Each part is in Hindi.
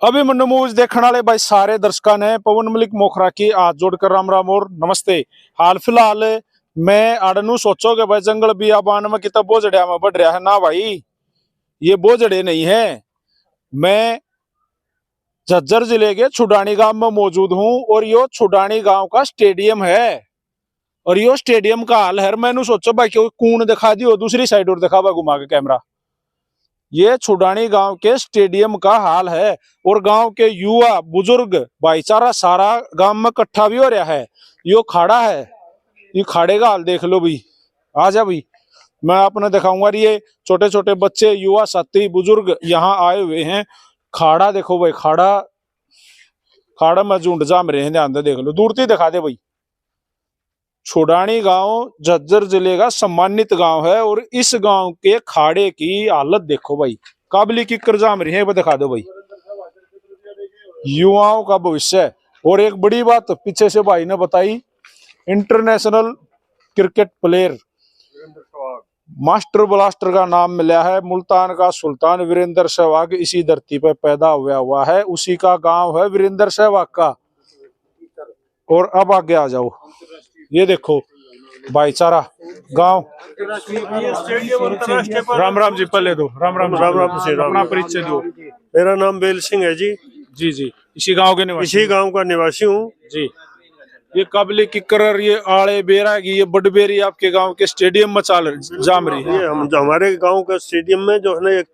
अभी मनमूज देखने वाले भाई सारे दर्शकों ने पवन मलिक मोखरा की हाथ जोड़कर राम राम और नमस्ते। हाल फिलहाल मैं आड़नू सोचोगे भाई जंगल बियाबान में कितना बोझड़िया में बढ़ रहा है ना भाई, ये बोझड़े नहीं है। मैं झज्जर जिले के छुडानी गांव में मौजूद हूं और यो छुडानी गांव का स्टेडियम है। और यो स्टेडियम का हाल है, मैंने सोचो भाई क्यों कून दिखा दियो दूसरी साइड और दिखा घुमा के कैमरा। ये छुडानी गांव के स्टेडियम का हाल है और गांव के युवा बुजुर्ग भाईचारा सारा गांव में इकट्ठा भी हो रहा है। यो खाड़ा है, ये खाड़े का हाल देख लो भाई। आ जा भाई, मैं आपने दिखाऊंगा। ये छोटे छोटे बच्चे युवा साथी बुजुर्ग यहाँ आए हुए हैं। खाड़ा देखो भाई, खाड़ा खाड़ा में झुंड जाम रहे हैं, ध्यान से देख लो, दूर से दिखा दे भाई। छुडानी गांव झज्जर जिले का सम्मानित गांव है और इस गांव के खाड़े की हालत देखो भाई, काबली की करजाम रही है, वो दिखा दो भाई। युवाओं का भविष्य। और एक बड़ी बात पीछे से भाई ने बताई, international cricket player master blaster का नाम मिला है। मुल्तान का सुल्तान वीरेंद्र सहवाग इसी धरती पर पैदा हुआ है, उसी का गांव है वीरेंद्र सहवाग का। और अब आगे आ जाओ, ये देखो भाईचारा गांव। राम राम जी, पहले दो राम राम से अपना परिचय दो। मेरा नाम बेल सिंह है जी। जी जी, इसी गांव के निवासी? इसी गांव का निवासी हूँ जी। ये काबली किकर, ये आड़े बेरा की, ये बडबेरी आपके गांव के स्टेडियम में जाम रही है। ये हमारे गांव का स्टेडियम में जो है ना, एक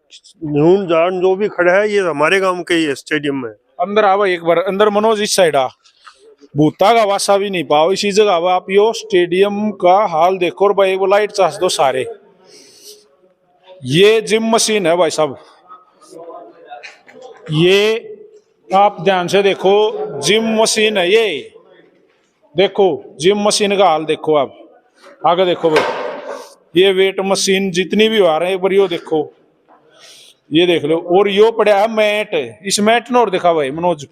नून जान जो भी खड़ा है, ये हमारे गांव के ही स्टेडियम में। अंदर आवा एक बार, अंदर मनोज इस साइड आ, भूता का वासा भी नहीं पाओ इसी जगह। आप यो स्टेडियम का हाल देखो और भाई वो लाइट चाह दो सारे। ये जिम मशीन है भाई साहब, ये आप ध्यान से देखो, जिम मशीन है ये। देखो जिम मशीन का हाल देखो, आप आगे देखो भाई। ये वेट मशीन जितनी भी आ रहे हैं, एक बार यो देखो, ये देख लो। और यो पड़ा है मैट, इस मैट ने और दिखा भाई मनोज,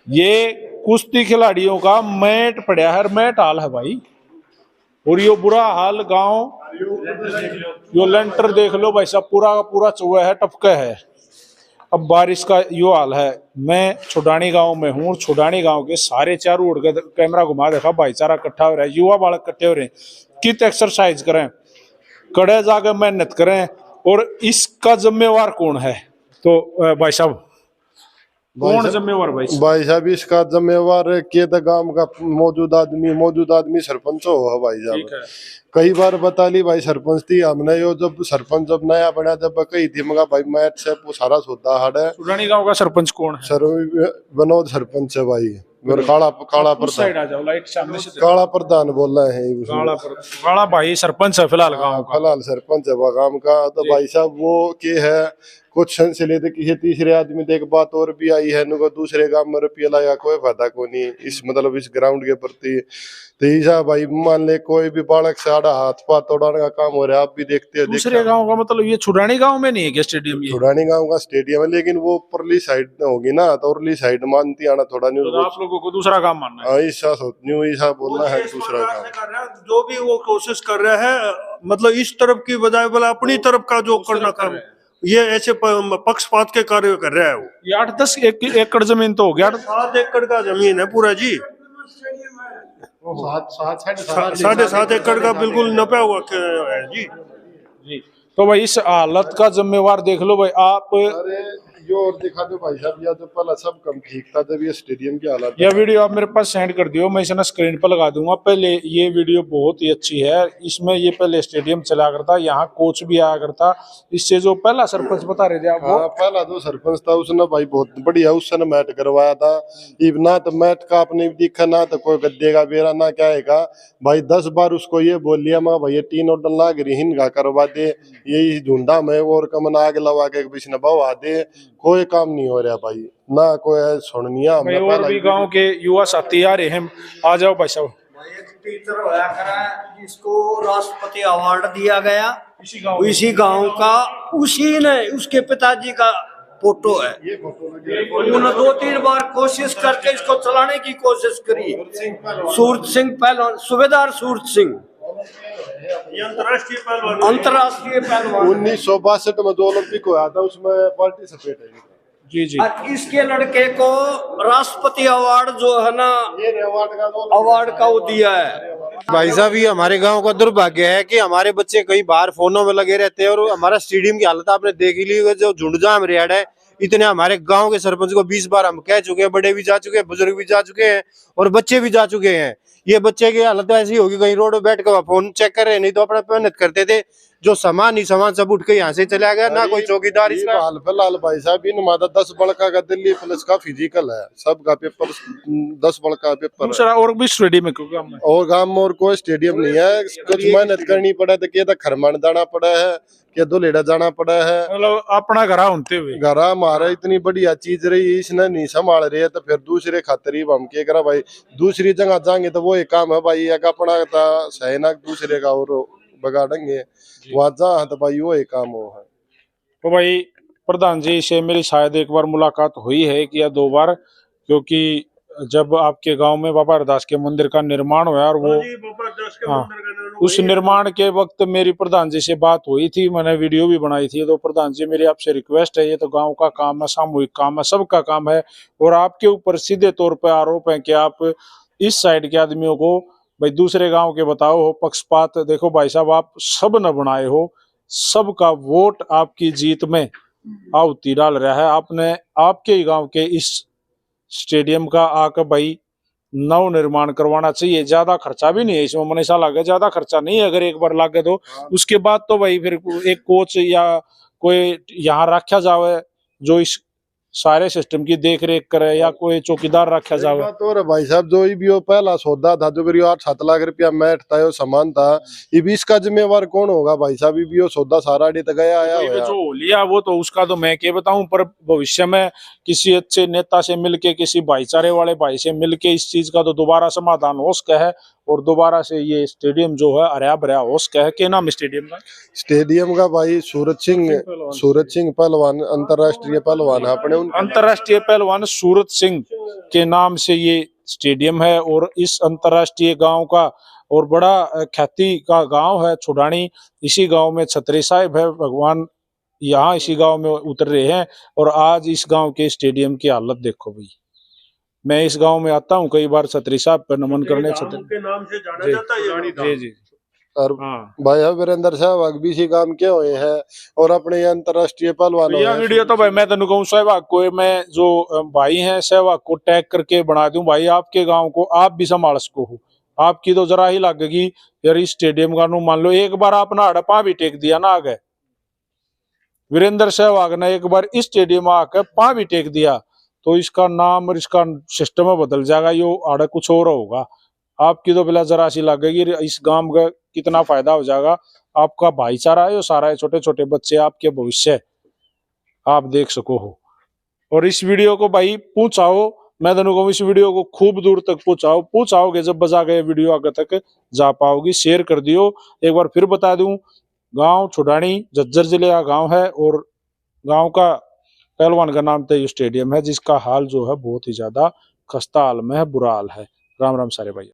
ये कुश्ती खिलाड़ियों का मैट पड़ा है, मैट हाल है भाई। और यो बुरा हाल गांव, यो लेंटर देख लो भाई साहब, पूरा का पूरा चौवा है, टपका है। अब बारिश का यो हाल है। मैं छुडानी गांव में हूँ, छुडानी गांव के सारे चारों ओर का कैमरा घुमा देखा, भाईचारा इकट्ठा हो रहा है, युवा बालक इकट्ठे हो रहे हैं। कित एक्सरसाइज करें, कड़े जाकर मेहनत करें। और इसका जिम्मेवार कौन है? तो भाई साहब कौन जिम्मेवार? भाई साहब इसका जिम्मेवार के गांव का मौजूद आदमी सरपंच हो भाई साहब। कई बार बता ली भाई सरपंच थी हमने, यो जब सरपंच जब नया बना जब कही थी मगा भाई मैच से वो सारा सौदा हाड़ा है। छुडानी गांव का सरपंच कौन है? सर विनोद सरपंच है भाई। काला प्रधान, काला प्रधान बोल रहे हैं। काला भाई सरपंच है फिलहाल गांव का, फिलहाल सरपंच है गांव का। तो भाई साहब वो के है कुछ सन से लेते किसी तीसरे आदमी देख बात और भी आई है, नुको दूसरे गांव में रुपया लाया, कोई फायदा को नहीं इस मतलब इस ग्राउंड के प्रति। तो ऐसा भाई मान ले कोई भी बालक से आड़ा हाथ पाथ तोड़ाने का काम हो रहा है, आप भी देखते हैं। दूसरे गांव का मतलब ये छुडानी गांव में नहीं है क्या स्टेडियम? ये छुडानी गांव का स्टेडियम है, लेकिन वो परली साइड होगी ना, तो उरली साइड मानती आना थोड़ा न्यूज। तो आप लोगों को दूसरा काम मानना है? ऐसा न्यू ऐसा बोलना है दूसरा काम। जो भी वो कोशिश कर रहे हैं, मतलब इस तरफ की बजाय बोला अपनी तरफ का जो करना काम, ये ऐसे पक्षपात के कार्य कर रहा है वो। ये 8-10 एकड़ जमीन तो हो गया, 7 एकड़ का जमीन है पूरा जी। 7.5 एकड़ का बिल्कुल नपा हुआ है जी। तो भाई इस हालत का जिम्मेवार देख लो भाई आप। यो और दिखा दो भाई साहब, या तो पहला सब कम ठीक था जब ये स्टेडियम की हालत। यह वीडियो आप मेरे पास सेंड कर दियो, मैं इसे स्क्रीन पर लगा दूंगा। पहले ये वीडियो बहुत ही अच्छी है, इसमें ये पहले स्टेडियम चला करता, यहाँ कोच भी आया करता। इससे जो पहला सरपंच बता रहे थे आप, वो पहला जो सरपंच था उसने भाई बहुत बढ़िया उसने मैट करवाया था। ना तो मैट का आपने दिखा, ना तो कोई गद्दे का बेरा, ना क्या है का भाई। 10 बार उसको ये बोल लिया मैं भैया 3 और डल्ला हिन का करवा दे, यही झुंडा में और कमन आग लगा के बीच न बवा दे, कोई काम नहीं हो रहा भाई, ना कोई सुननिया। और भी गांव के युवा साथी आ रहे हैं, आ जाओ भाई साहब। टीचर होया करा जिसको राष्ट्रपति अवार्ड दिया गया इसी गांव का, उसी ने उसके पिताजी का फोटो है। उन्होंने 2-3 बार कोशिश करके इसको चलाने की कोशिश करी। सूरत सिंह पहलवान, सूबेदार सूरत सिंह, अंतरराष्ट्रीय पहलवान। 1962 में जो ओलंपिक हुआ था उसमें पार्टिसिपेट है। जी जी। और इसके लड़के को राष्ट्रपति अवार्ड जो है ना, अवार्ड का वो दिया है। भाई साहब, ये हमारे गांव का दुर्भाग्य है कि हमारे बच्चे कई बार फोनों में लगे रहते हैं और हमारा स्टेडियम की हालत आपने देख ही ली। जो झुंडजाम रेड है, इतने हमारे गांव के सरपंच को 20 बार हम कह चुके हैं, बड़े भी जा चुके हैं, बुजुर्ग भी जा चुके हैं और बच्चे भी जा चुके हैं। ये बच्चे की हालत ऐसी होगी, कहीं रोड पे बैठ कर फोन चेक कर रहे, नहीं तो अपना मेहनत करते थे। जो सामान ही सामान सब उठ के यहाँ से चला गया, ना कोई चौकीदार इसका। हाल फिलहाल भाई साहब इन मादा 10 बड़का का दिल्ली पुलिस का फिजिकल है, सबका पेपर 10 बड़का पेपर है। दूसरा और भी स्टेडियम है क्योंकि हम और गांव में और कोई स्टेडियम नहीं है। कुछ मेहनत करनी पड़ा तो क्या खरमान जाना पड़ा है, क्या दुलेड़ा जाना पड़ा है। मतलब अपना घर होते हुए घरा हमारा इतनी बढ़िया चीज रही, इसने नहीं संभाल रहे तो फिर दूसरे खातर ही हम क्या करा भाई। दूसरी जगह जाएंगे तो वो एक काम है भाई, एक अपना सही ना दूसरे का और बगाड़ेंगे। वहां जा तो भाई वो एक काम हो है। तो भाई प्रधान जी से मेरी शायद एक बार मुलाकात हुई है कि या 2 बार, क्योंकि जब आपके गांव में बाबा हरदास के मंदिर का निर्माण हुआ और वो हाँ, उस निर्माण के वक्त मेरी प्रधान जी से बात हुई थी, मैंने वीडियो भी बनाई थी। तो प्रधान जी मेरी आपसे रिक्वेस्ट है, ये तो गांव का काम है, सामूहिक काम है, सबका काम है और आपके ऊपर सीधे तौर पर आरोप है कि आप इस साइड के आदमियों को भाई दूसरे गांव के बताओ हो पक्षपात। देखो भाई साहब, आप सब न बनाए हो, सबका वोट आपकी जीत में आहुति डाल रहा है। आपने आपके ही गांव के इस स्टेडियम का आकर भाई नव निर्माण करवाना चाहिए। ज्यादा खर्चा भी नहीं है इसमें, मनीषा लागे ज्यादा खर्चा नहीं है। अगर एक बार लागे तो उसके बाद तो भाई फिर एक कोच या कोई यहाँ रखा जावे जो इस सारे सिस्टम की देख रेख करे, या कोई चौकीदार रखा जावे। तो रे भाई साहब, जो भी वो पहला सौदा था जो करीब 8-7 लाख रुपया मैट था, वो सामान था, ये भी इसका जिम्मेवार कौन होगा भाई साहब। ये वो सौदा सारा अड़ी तक गया आया तो हुआ। जो लिया वो तो उसका तो मैं क्या बताऊं, पर भविष्य में किसी अच्छे नेता से मिलके, किसी भाईचारे वाले भाई से मिलके इस चीज का तो दोबारा समाधान हो सका है और दोबारा से ये स्टेडियम जो है हरा भरा हो सका है। क्या नाम है स्टेडियम का? स्टेडियम का भाई सूरज सिंह पहलवान, अंतरराष्ट्रीय पहलवान है अपने। अंतरराष्ट्रीय पहलवान सूरज सिंह के नाम से ये स्टेडियम है और इस अंतरराष्ट्रीय गांव का और बड़ा ख्याति का गांव है छुड़ानी। इसी गांव में छतरी साहिब है, भगवान यहाँ इसी गांव में उतर रहे हैं। और आज इस गांव के स्टेडियम की हालत देखो भाई। मैं इस गांव में आता हूँ कई बार छतरी साहब पर नमन करने। छतरी के नाम से जाना जाता है ये। जी जी। और हाँ, भाई वीरेंद्र सहवाग भी इसी काम के हुए हैं और अपने अंतरराष्ट्रीय पहलवान यह वीडियो तो भाई मैं तेन कहूँ सहवाग को, मैं जो भाई हैं सहवाग को टैग करके बना दूं भाई। आपके गांव को आप भी संभाल सको हो, आपकी तो जरा ही लगेगी यार इस स्टेडियम का। मान लो एक बार आपने हड़पा भी टेक दिया ना आगे, वीरेंद्र सहवाग ने एक बार इस स्टेडियम में आकर पा भी टेक दिया तो इसका नाम और इसका सिस्टम बदल जाएगा, यो आड़े कुछ और होगा। आपकी तो बिला जरा सी लगेगी, इस गांव का कितना फायदा हो जाएगा। आपका भाईचारा है, सारा है, छोटे छोटे बच्चे आपके भविष्य आप देख सको हो। और इस वीडियो को भाई पहुंचाओ, मैं तेन कहूँ इस वीडियो को खूब दूर तक पहुंचाओगे, जब बजा गए वीडियो आगे तक जा पाओगी। शेयर कर दियो। एक बार फिर बता दूं, गांव छुड़ानी झज्जर जिले का गांव है और गांव का पहलवान का नाम तो स्टेडियम है जिसका हाल जो है बहुत ही ज्यादा खस्ता हाल में है, बुरा हाल है। राम राम सारे भाई।